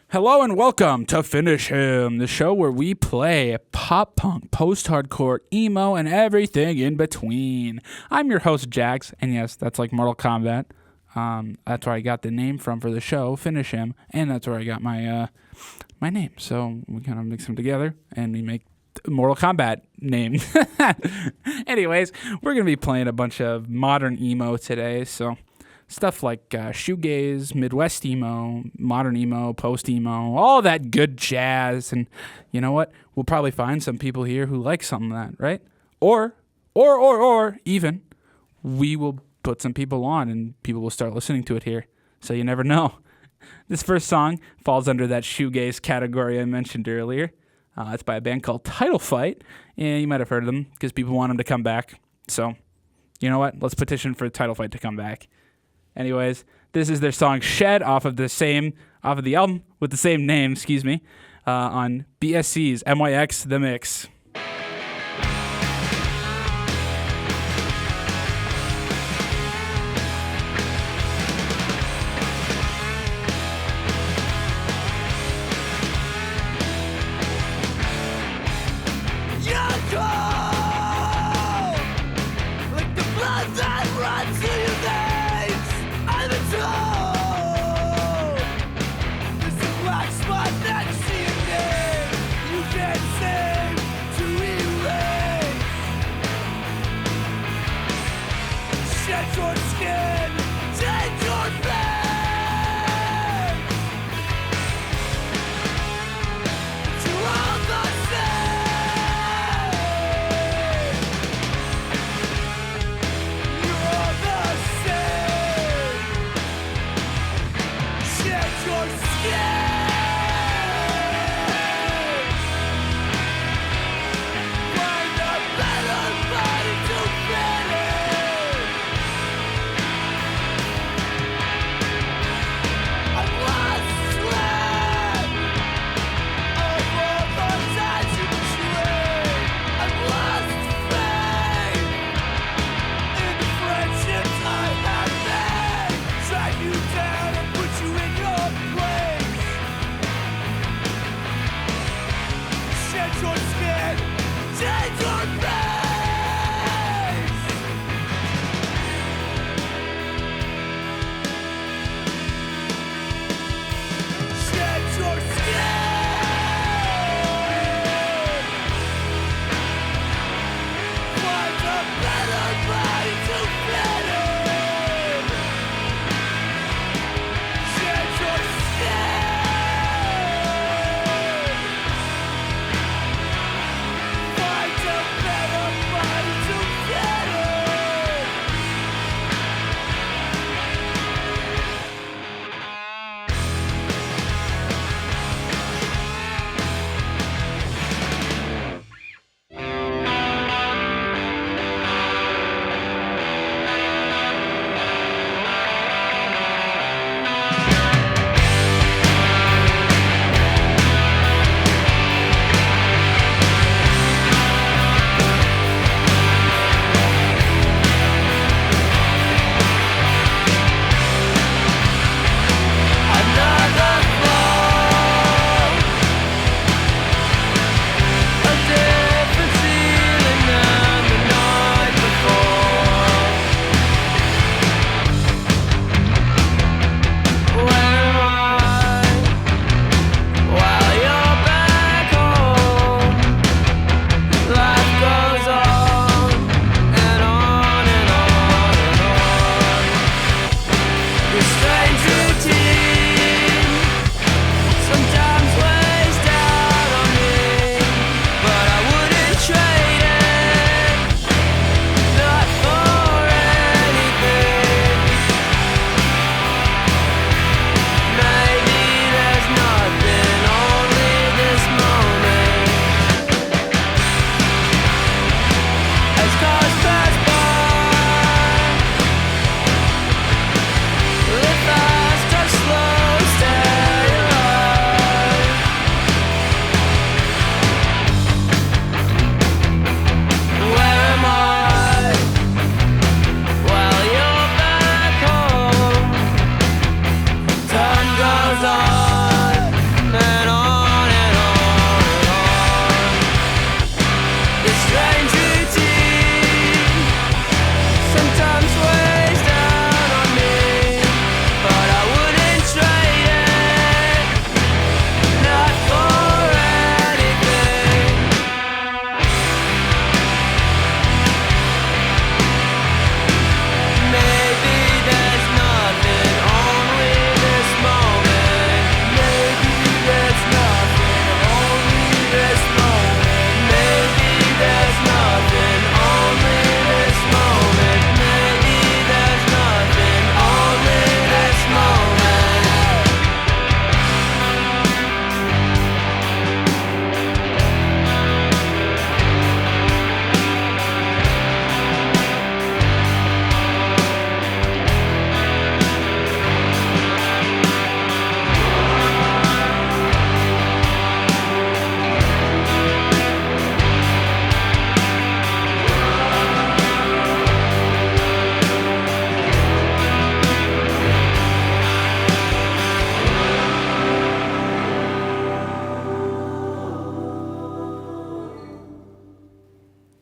Hello and welcome to Finish Him, the show where we play pop punk, post-hardcore, emo, and everything in between. I'm your host, Jax, and yes, that's like Mortal Kombat. That's where I got the name from for the show, Finish Him, and that's where I got my name. So we kind of mix them together, and we make Mortal Kombat name. Anyways, we're going to be playing a bunch of modern emo today, so stuff like shoegaze, Midwest emo, modern emo, post-emo, all that good jazz. And you know what? We'll probably find some people here who like some of that, right? Or even we will put some people on and people will start listening to it here. So you never know. This first song falls under that shoegaze category I mentioned earlier. It's by a band called Title Fight, and you might have heard of them because people want them to come back. So you know what? Let's petition for Title Fight to come back. Anyways, this is their song Shed off of the album with the same name, on BSC's MYX The Mix.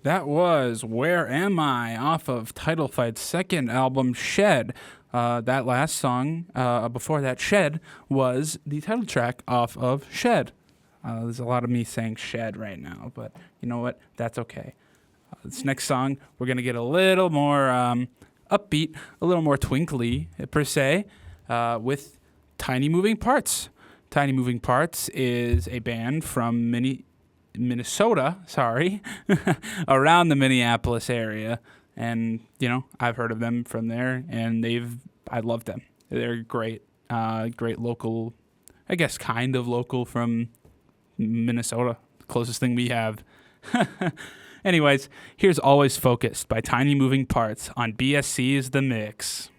That was Where Am I off of Title Fight's second album, Shed. That last song, before that, Shed, was the title track off of Shed. There's a lot of me saying Shed right now, but you know what? That's okay. This next song, we're going to get a little more upbeat, a little more twinkly, per se, with Tiny Moving Parts. Tiny Moving Parts is a band from Minnesota, around the Minneapolis area. And, I've heard of them from there, and I love them. They're great local, I guess kind of local from Minnesota, closest thing we have. Anyways, here's Always Focused by Tiny Moving Parts on BSC's The Mix.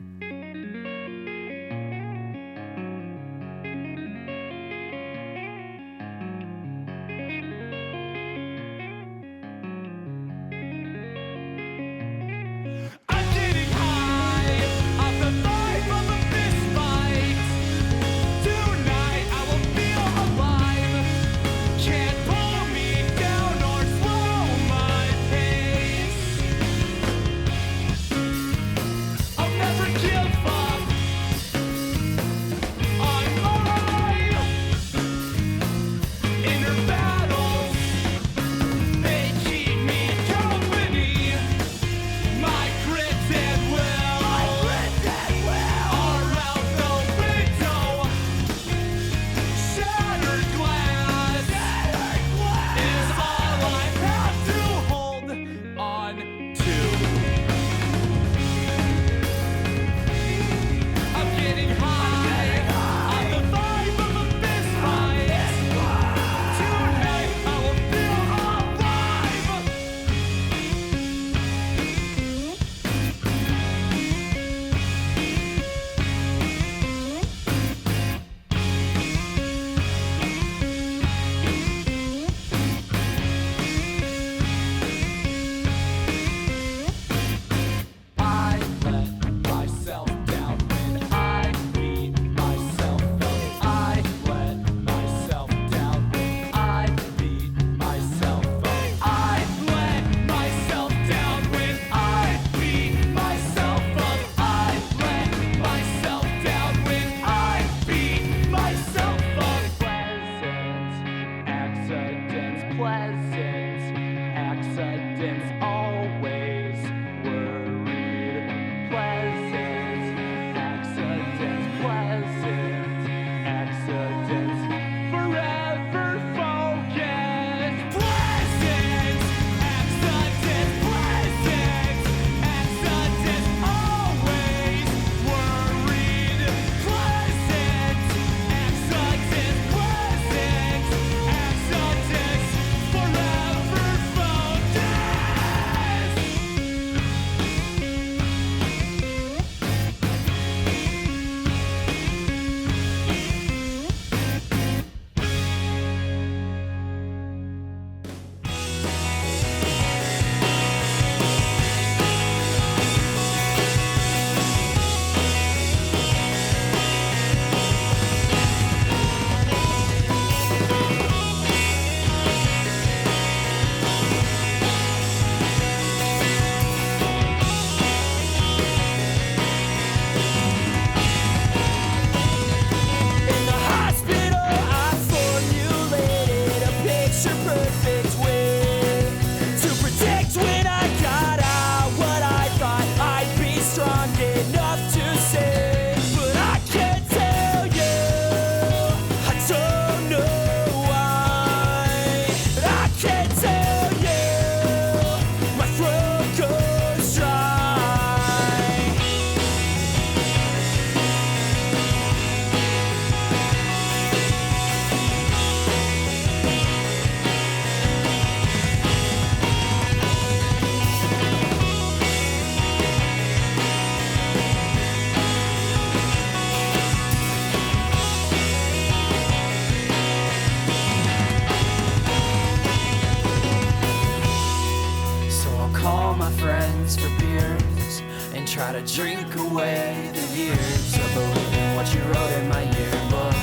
try to drink away the years of believing what you wrote in my yearbook.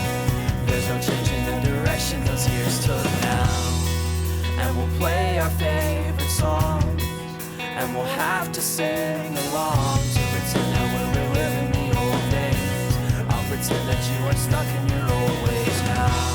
There's no changing the direction those years took now, and we'll play our favorite song and we'll have to sing along to pretend that we're reliving the old days. I'll pretend that you are stuck in your old ways now.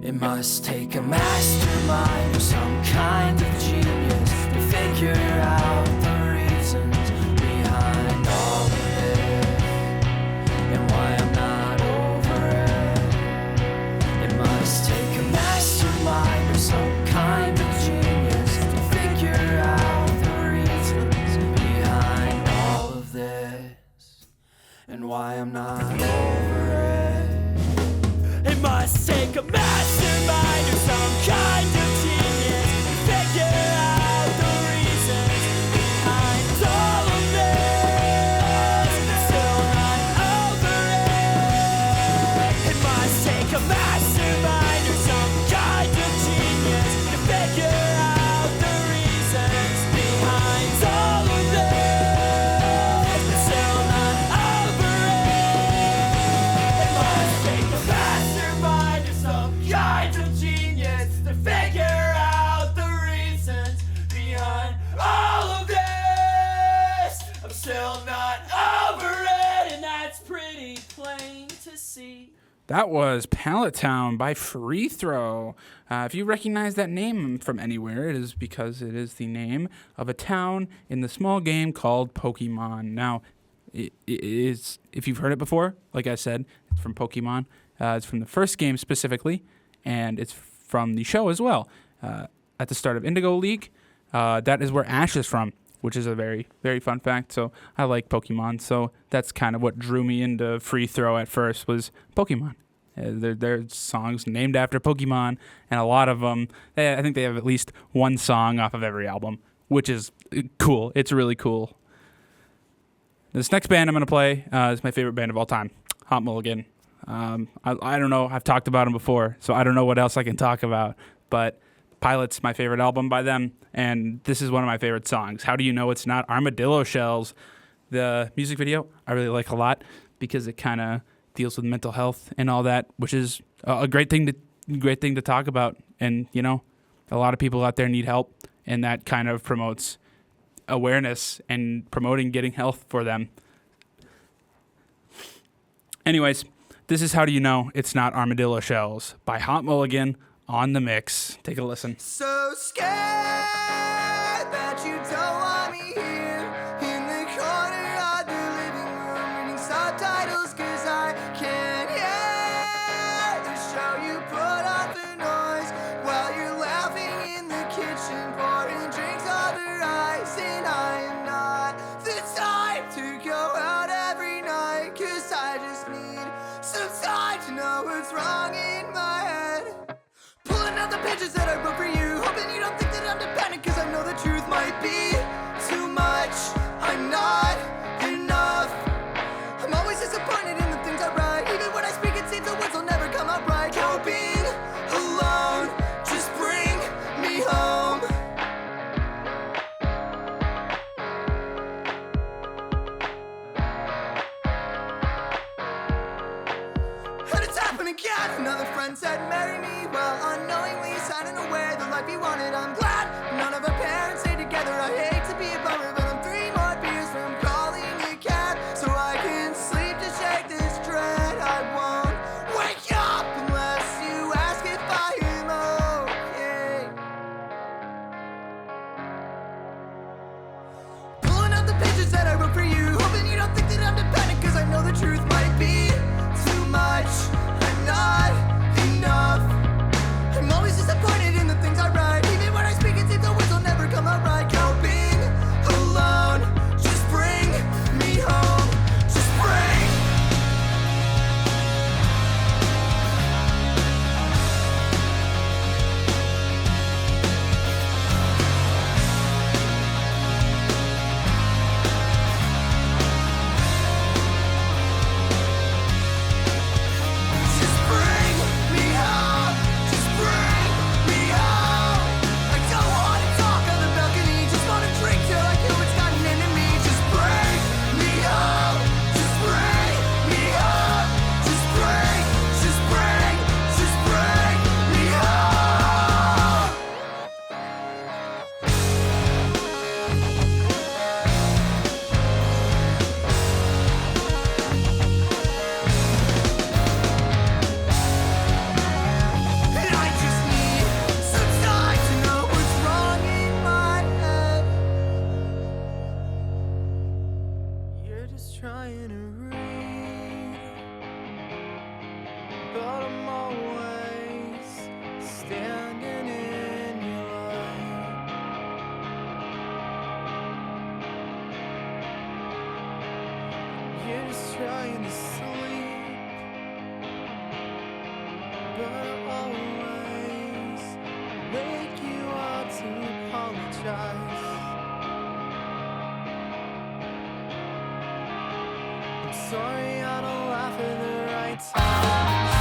It must take a mastermind or some kind of genius to figure out the reasons behind all of it, and why I'm not over it. It must take a mastermind or some kind of genius to figure out the reasons behind all of this, and why I'm not over it. It must take a mastermind or some kind of genius to figure out the reasons behind all of this. Still not over it. It must take a mastermind or some kind of genius to figure out the reasons behind all of this. Still not over it. It must take a mastermind or some kind of genius to figure out the reasons behind all of this. I'm still not over it, and that's pretty plain to see. That was Pallet Town by Free Throw. If you recognize that name from anywhere, it is because it is the name of a town in the small game called Pokemon. Now, it is, if you've heard it before, like I said, it's from Pokemon. It's from the first game specifically, and it's from the show as well. At the start of Indigo League, that is where Ash is from, which is a very, very fun fact. So I like Pokemon, so that's kind of what drew me into Free Throw at first was Pokemon. There's songs named after Pokemon, and a lot of them, I think they have at least one song off of every album, which is cool. It's really cool. This next band I'm going to play is my favorite band of all time, Hot Mulligan. I don't know. I've talked about them before, so I don't know what else I can talk about. But Pilot's my favorite album by them, and this is one of my favorite songs. How Do You Know It's Not Armadillo Shells? The music video I really like a lot because it kind of deals with mental health and all that, which is a great thing to talk about. And you know, a lot of people out there need help, and that kind of promotes awareness and promoting getting health for them. Anyways, this is How Do You Know It's Not Armadillo Shells by Hot Mulligan on the mix. Take a listen. So scared that you don't want me here in the corner of the living room reading subtitles, 'cause I can't hear the show you put on the noise while you're laughing in the kitchen pouring drinks over ice. And I am not the type to go out every night, 'cause I just need some time to know what's wrong in my head. Pulling out the pages that I wrote for you, hoping you don't think that I'm dependent, 'cause I know the truth might be too much. I'm not enough. I'm always disappointed in the things I write. Even when I speak, it seems the words will never come out right. Coping alone, just bring me home. And it's happened again. Another friend said marry me, well, unknowingly signing away the life he wanted. I'm glad none of our parents stay together. I hate to be a bummer, but I'm 3 more beers from calling a cab so I can sleep to shake this dread. I won't wake up unless you ask if I am okay. Pulling out the pages that I wrote for you, hoping you don't think that I'm dependent, 'cause I know the truth might be too much. I'm not enough. I'm always disappointed in the things I write. Even when I speak, it seems the words will never come out right. Coping alone, just bring me home. Just bring you're just trying to sleep, but I always wake you up to apologize. I'm sorry I don't laugh at the right times.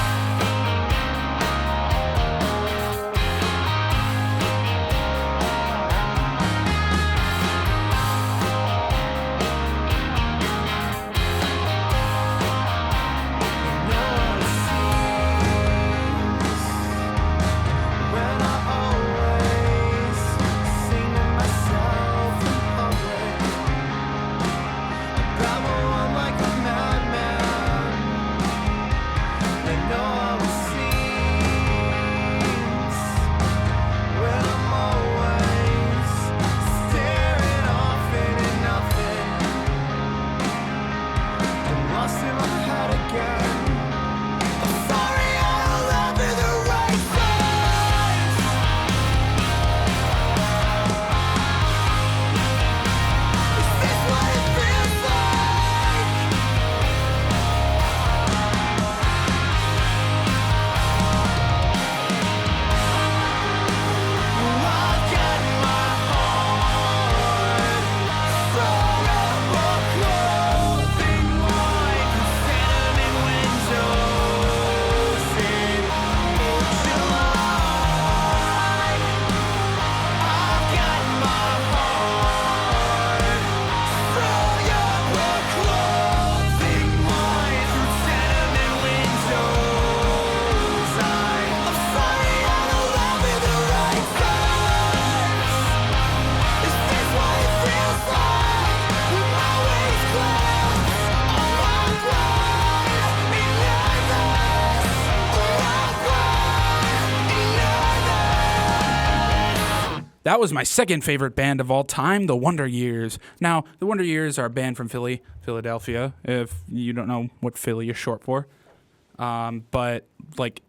That was my second favorite band of all time, The Wonder Years. Now, The Wonder Years are a band from Philadelphia, if you don't know what Philly is short for. But, like,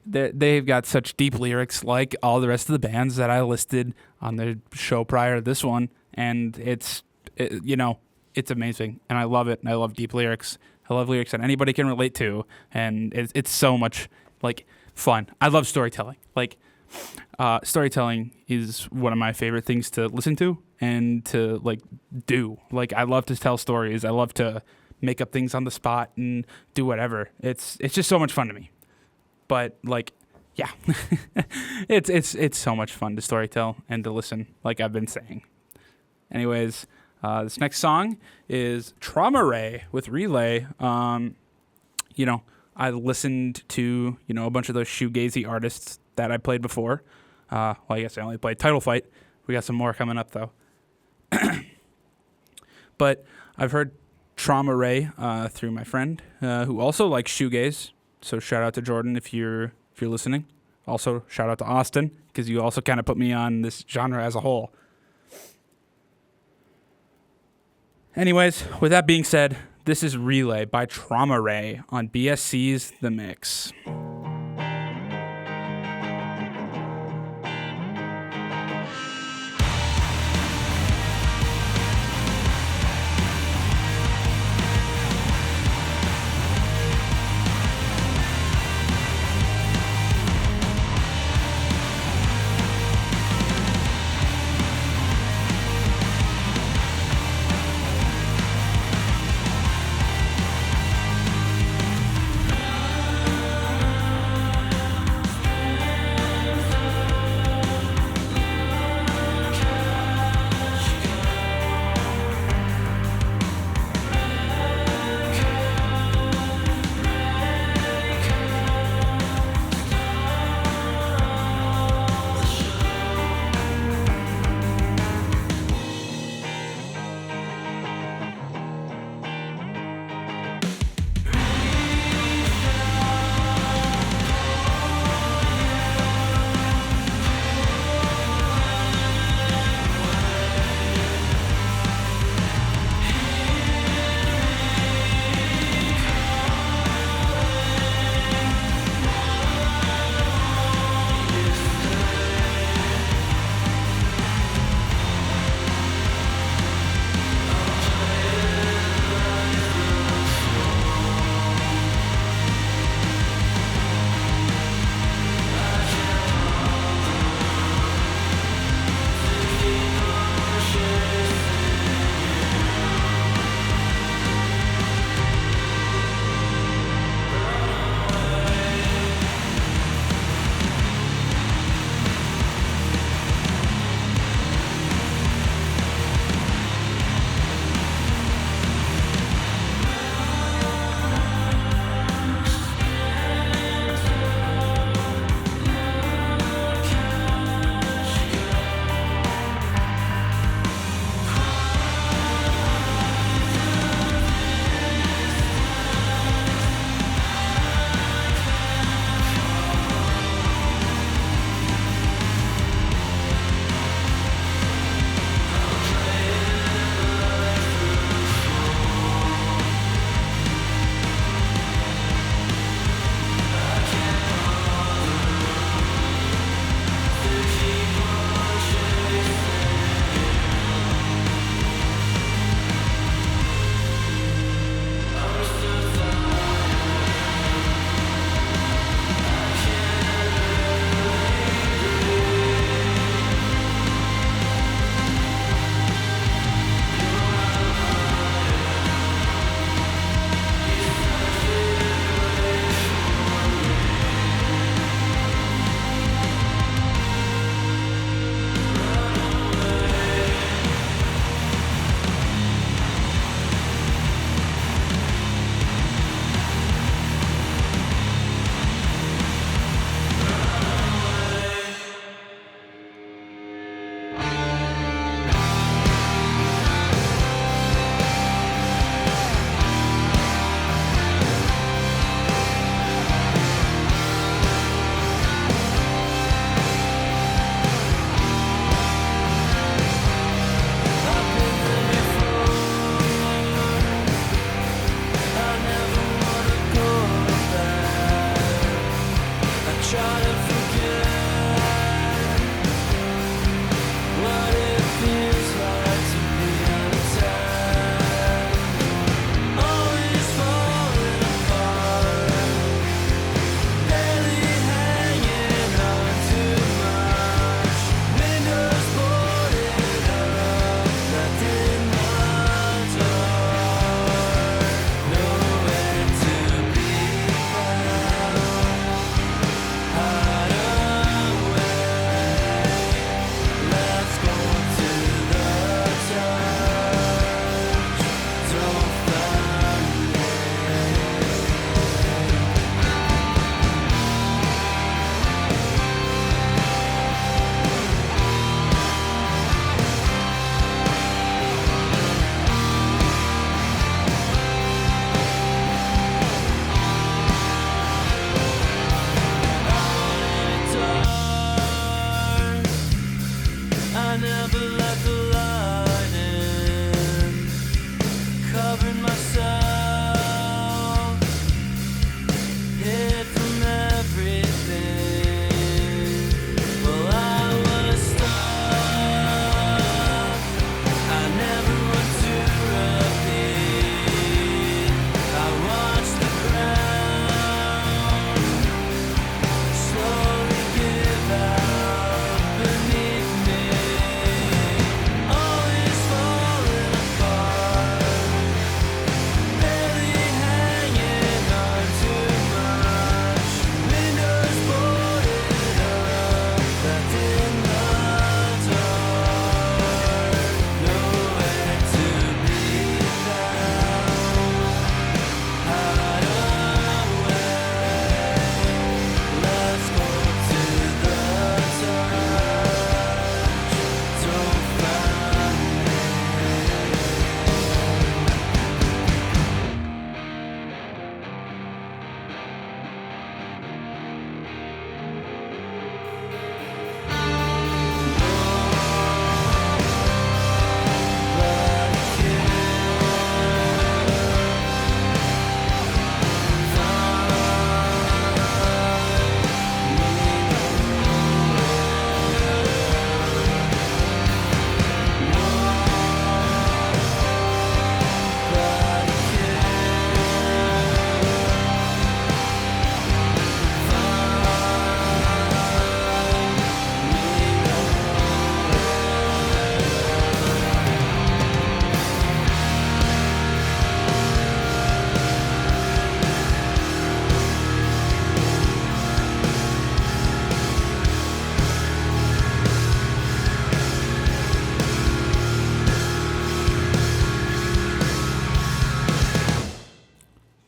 they've got such deep lyrics like all the rest of the bands that I listed on the show prior to this one. And it's amazing. And I love it. And I love deep lyrics. I love lyrics that anybody can relate to. And it's so much, like, fun. I love storytelling. Like, storytelling is one of my favorite things to listen to and to like do. Like I love to tell stories. I love to make up things on the spot and do whatever. It's just so much fun to me. But like, yeah, it's so much fun to storytell and to listen, like I've been saying. Anyways, this next song is Trauma Ray with Relay. I listened to a bunch of those shoegazy artists that I played before. Well, I guess I only played Title Fight. We got some more coming up, though. But I've heard Trauma Ray through my friend, who also likes shoegaze. So shout out to Jordan if you're listening. Also, shout out to Austin, because you also kind of put me on this genre as a whole. Anyways, with that being said, this is Relay by Trauma Ray on BSC's The Mix.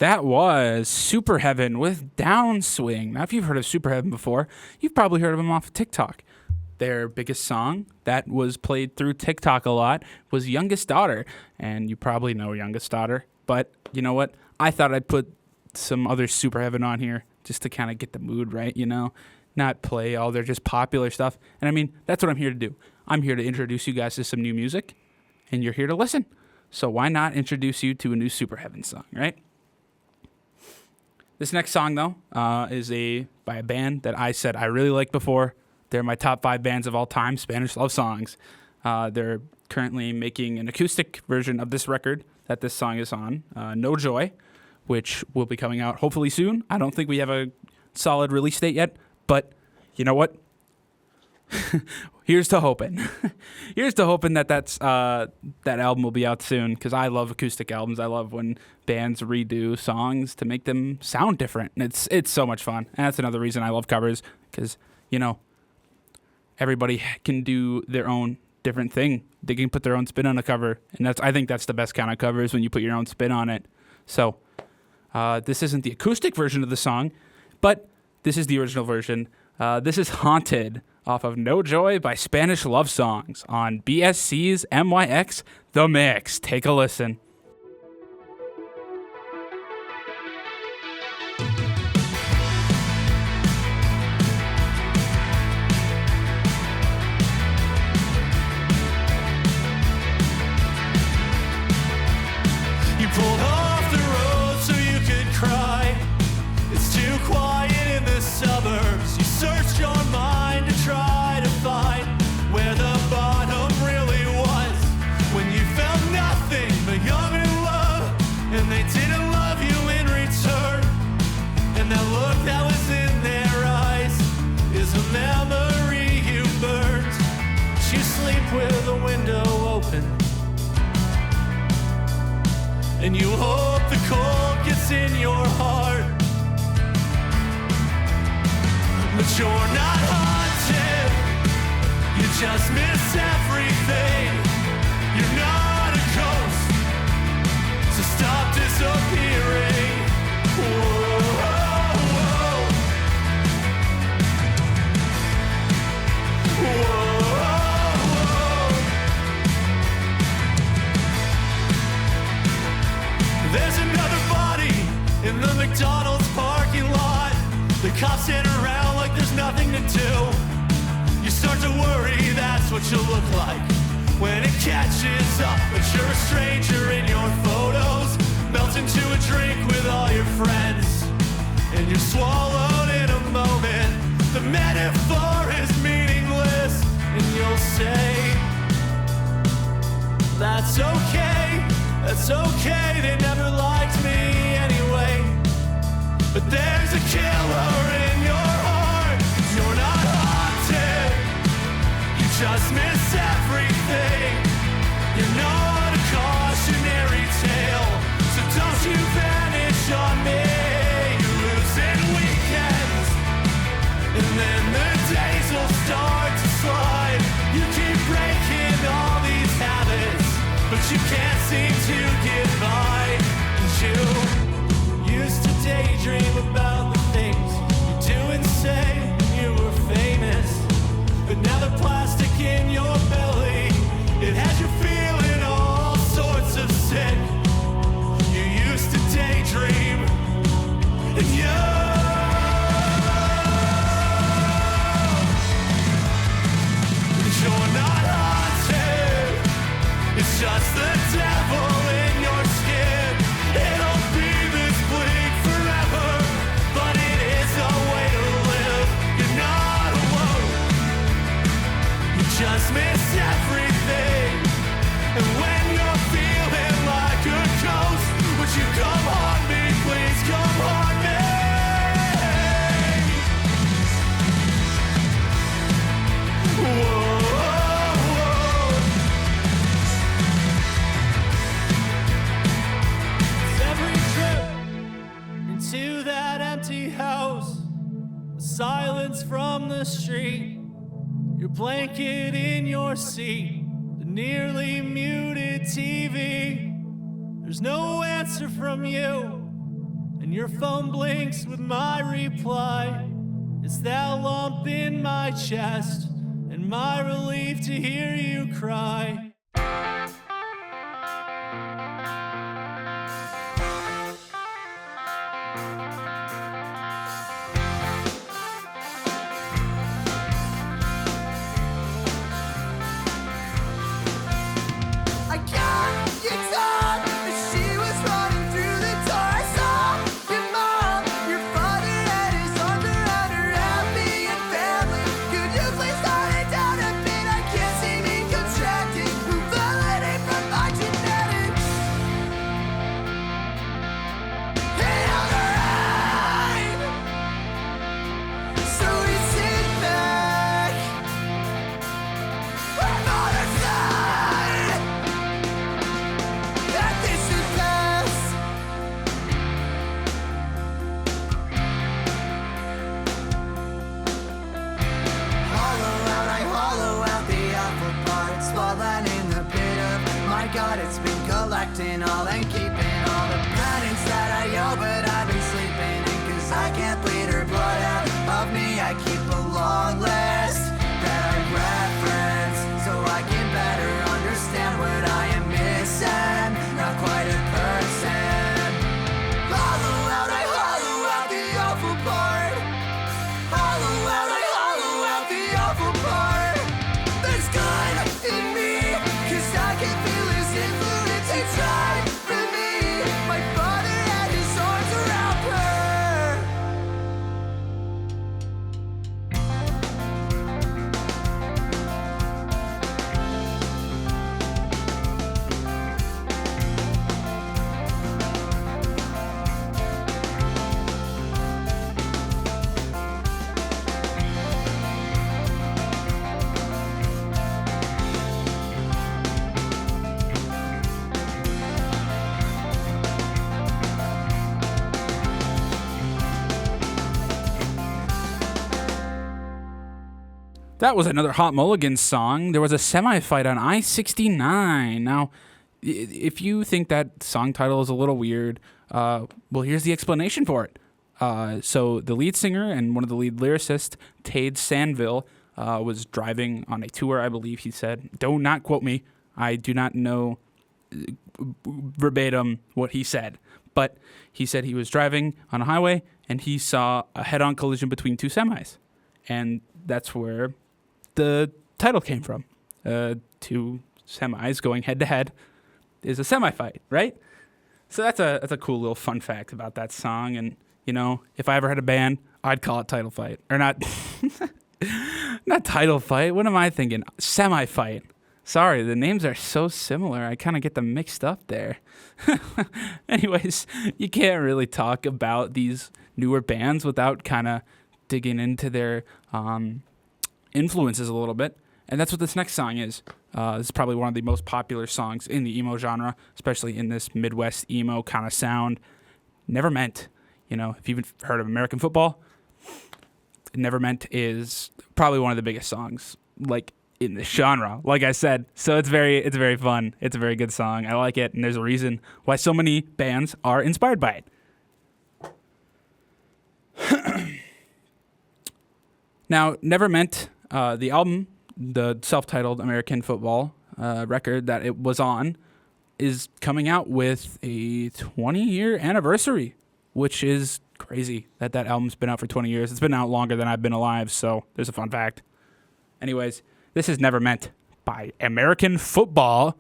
That was Super Heaven with Downswing. Now, if you've heard of Super Heaven before, you've probably heard of them off of TikTok. Their biggest song that was played through TikTok a lot was Youngest Daughter. And you probably know Youngest Daughter. But you know what? I thought I'd put some other Super Heaven on here just to kind of get the mood right, you know? Not play all their just popular stuff. And I mean, that's what I'm here to do. I'm here to introduce you guys to some new music, and you're here to listen. So why not introduce you to a new Super Heaven song, right? This next song, though, is by a band that I said I really liked before. They're my top 5 bands of all time, Spanish love songs. They're currently making an acoustic version of this record that this song is on, No Joy, which will be coming out hopefully soon. I don't think we have a solid release date yet, but you know what? Here's to hoping. Here's to hoping that that album will be out soon, because I love acoustic albums. I love when bands redo songs to make them sound different. And it's so much fun. And that's another reason I love covers, because, you know, everybody can do their own different thing. They can put their own spin on a cover. And I think that's the best kind of cover, is when you put your own spin on it. So this isn't the acoustic version of the song, but this is the original version. This is Haunted off of No Joy by Spanish Love Songs on BSC's MYX The Mix. Take a listen. You pulled off the road so you could cry. It's too quiet in the suburbs. You searched your mind to try to find where the bottom really was, when you felt nothing but young and in love, and they didn't love you in return. And that look that was in their eyes is a memory you burned. You sleep with the window open, and you hope the cold gets in your heart. But you're not haunted, you just miss everything. You're not a ghost, so stop disappearing. Whoa, whoa, whoa, whoa. There's another body in the McDonald's parking lot. The cops stand around like there's nothing to do. You start to worry that's what you look like when it catches up. But you're a stranger in your photos, melt into a drink with all your friends, and you're swallowed in a moment. The metaphor is meaningless, and you'll say, that's okay, they never liked me anyway. But there's a killer in your heart. You're not haunted, you just miss everything. You're not a cautionary tale, so don't you vanish on me. You're losing weekends, and then the days will start to slide. You keep breaking all these habits, but you can't seem to get by. And you used to daydream about the things you do and say when you were famous. But now the plastic in your belly, it has you feeling all sorts of sick. You used to daydream, and you're not haunted, it's just the devil in your skin. It'll be this bleak forever, but it is a way to live. You're not alone, you just miss everything. And when you're feeling like a ghost, would you come haunt me, please come haunt me. Whoa. To that empty house, the silence from the street, your blanket in your seat, the nearly muted TV. There's no answer from you, and your phone blinks with my reply. It's that lump in my chest and my relief to hear you cry. I got your dog as she was running through the door. I saw your mom, your father had his arms around her happy and family. Could you please calm it down a bit? I can't see me contracting. Validate from my genetics. Hey, alright. So we sit back. Our father's side. That this should pass. I hollow out the awful parts, falling in the pit of my God. It's been collecting all and keeping all the patterns that I owe, but I've been sleeping in 'cause I can't bleed her blood out of me. I keep a long list that I reference so I can better understand what I am missing. Not quite a person. I hollow out the awful part. I hollow out the awful part. There's good in me, 'cause I can feel his influence. He tried for me. My father had his arms around her. That was another Hot Mulligan song. There was a semi-fight on I-69. Now, if you think that song title is a little weird, well, here's the explanation for it. So the lead singer and one of the lead lyricists, Tade Sanville, was driving on a tour, I believe he said. Do not quote me. I do not know verbatim what he said. But he said he was driving on a highway and he saw a head-on collision between two semis. And that's where the title came from. Two semis going head-to-head is a semi-fight, right? So that's a cool little fun fact about that song. And, you know, if I ever had a band, I'd call it Title Fight. Or not, not Title Fight. What am I thinking? Semi-fight. Sorry, the names are so similar. I kind of get them mixed up there. Anyways, you can't really talk about these newer bands without kind of digging into their influences a little bit. And that's what this next song is. This is probably one of the most popular songs in the emo genre, especially in this Midwest emo kind of sound. Never Meant. You know, if you've heard of American football, Never Meant is probably one of the biggest songs, like, in this genre, like I said. So it's very fun. It's a very good song. I like it, and there's a reason why so many bands are inspired by it. Now, Never Meant, the album, the self-titled American football record that it was on, is coming out with a 20-year anniversary, which is crazy that album's been out for 20 years. It's been out longer than I've been alive, so there's a fun fact. Anyways, this is Never Meant by American Football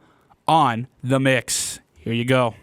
on The Mix. Here you go.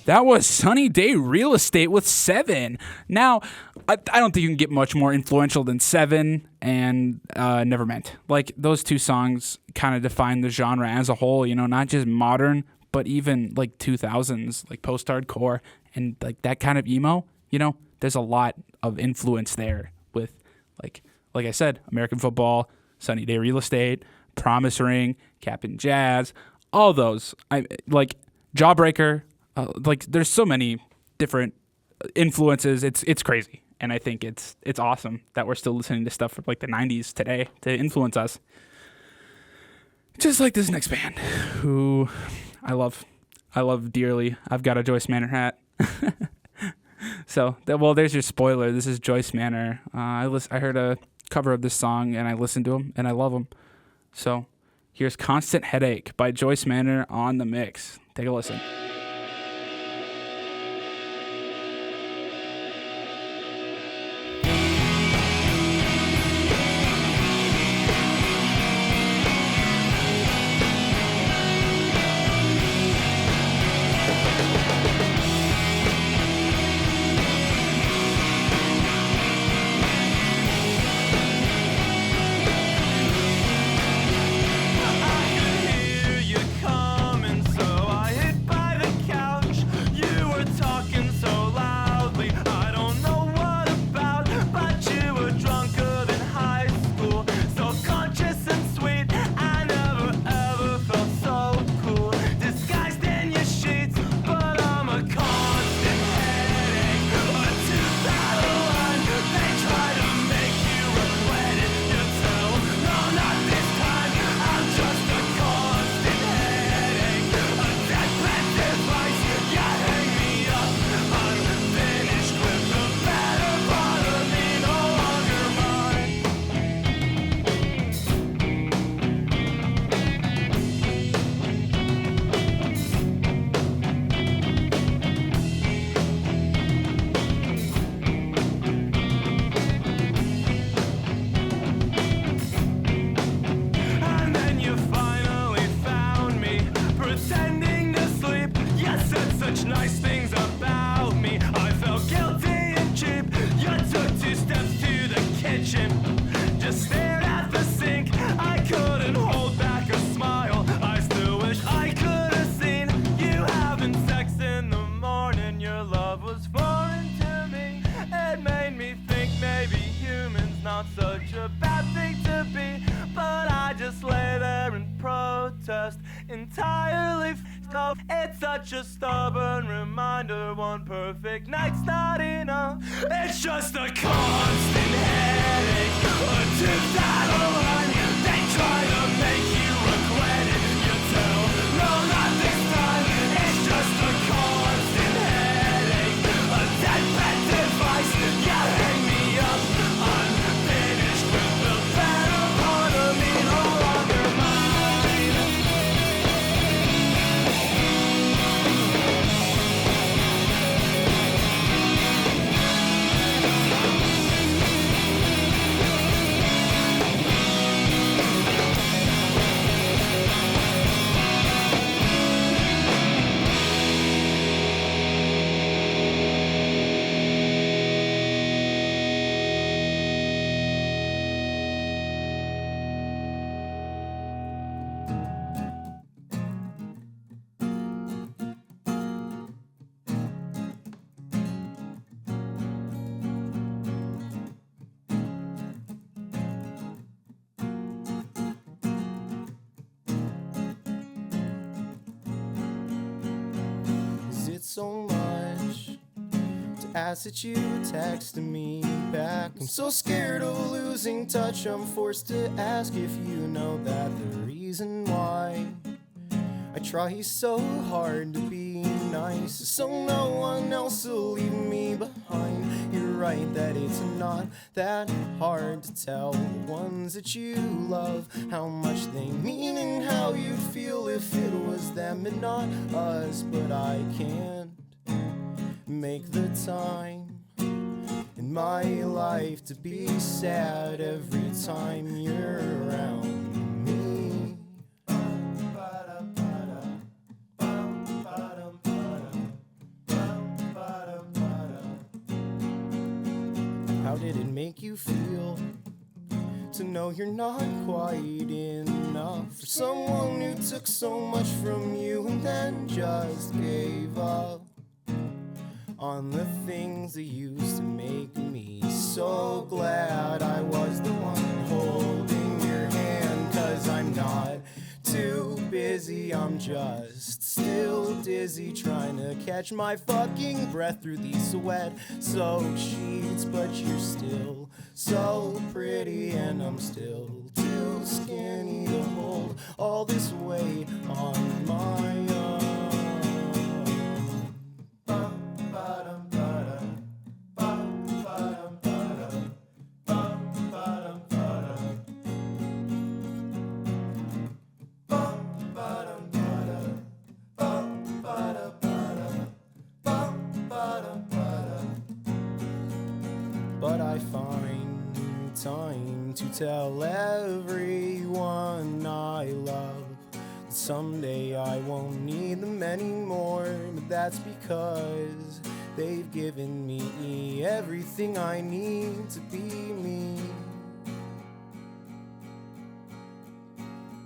That was Sunny Day Real Estate with Seven. Now, I don't think you can get much more influential than Seven and Nevermeant. Like, those two songs kind of define the genre as a whole, you know, not just modern, but even like 2000s, like post-hardcore and like that kind of emo, you know, there's a lot of influence there with like I said, American Football, Sunny Day Real Estate, Promise Ring, Captain Jazz, all those. Like Jawbreaker. Like, there's so many different influences. It's crazy, and I think it's awesome that we're still listening to stuff from like the 90s today to influence us. Just like this next band, who I love dearly. I've got a Joyce Manor hat. So, there's your spoiler. This is Joyce Manor. I heard a cover of this song, and I listened to them, and I love them. So, here's Constant Headache by Joyce Manor on the mix. Take a listen. Coming, so I hit by the not such a bad thing to be, but I just lay there and protest entirely up. It's such a stubborn reminder, one perfect night's not enough. It's just a constant headache, a two-sided line. They try to make you regret it. You tell, no, not this time. It's just a constant headache, a dead-bed device. You hang me up, unfinished with the better part of me no longer mine. Is it so much to ask that you text me back? I'm so scared of losing touch, I'm forced to ask if you know that the reason why I try so hard to be nice is so no one else will leave me behind. You're right that it's not that hard to tell the ones that you love how much they mean and how you'd feel if it was them and not us. But I can't make the time in my life to be sad every time you're around me. How did it make you feel to know you're not quite enough for someone who took so much from you and then just gave up on the things that used to make me so glad I was the one holding your hand? 'Cause I'm not too busy, I'm just still dizzy trying to catch my fucking breath through these sweat-soaked sheets. But you're still so pretty and I'm still too skinny to hold all this weight on my own. But I find time to tell everyone I love that someday I won't need them anymore. But that's because they've given me everything I need to be me.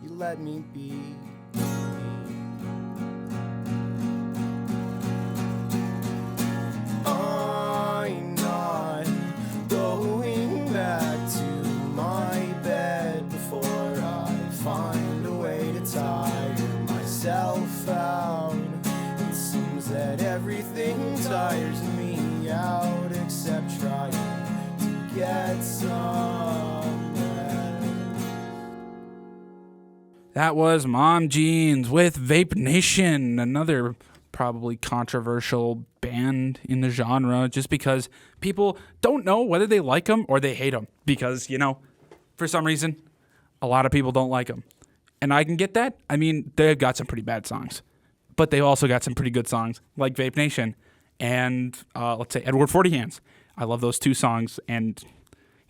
You let me be me. I'm not going back to my bed before I find a way to tire myself out. It seems that everything tires me out except trying to get some rest. That was Mom Jeans with Vape Nation, another probably controversial band in the genre, just because people don't know whether they like them or they hate them. Because, you know, for some reason, a lot of people don't like them. And I can get that. I mean, they've got some pretty bad songs. But they've also got some pretty good songs, like Vape Nation and, let's say, Edward 40 Hands. I love those two songs. And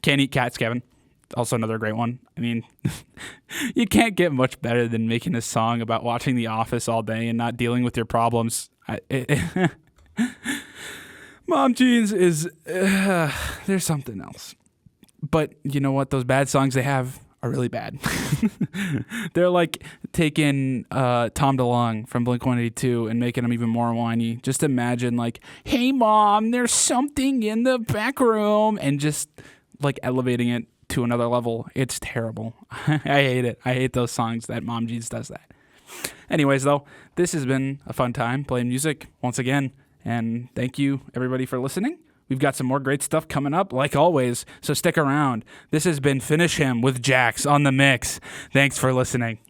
Can't Eat Cats, Kevin. Also another great one. I mean, you can't get much better than making a song about watching The Office all day and not dealing with your problems. Mom Jeans is, there's something else. But you know what? Those bad songs they have are really bad. They're like taking Tom DeLonge from Blink-182 and making him even more whiny. Just imagine like, hey, Mom, there's something in the back room. And just like elevating it to another level. It's terrible. I hate it. I hate those songs that Mom Jeans does that. Anyways, though, this has been a fun time playing music once again. And thank you, everybody, for listening. We've got some more great stuff coming up, like always, so stick around. This has been Finish Him with Jax on the mix. Thanks for listening.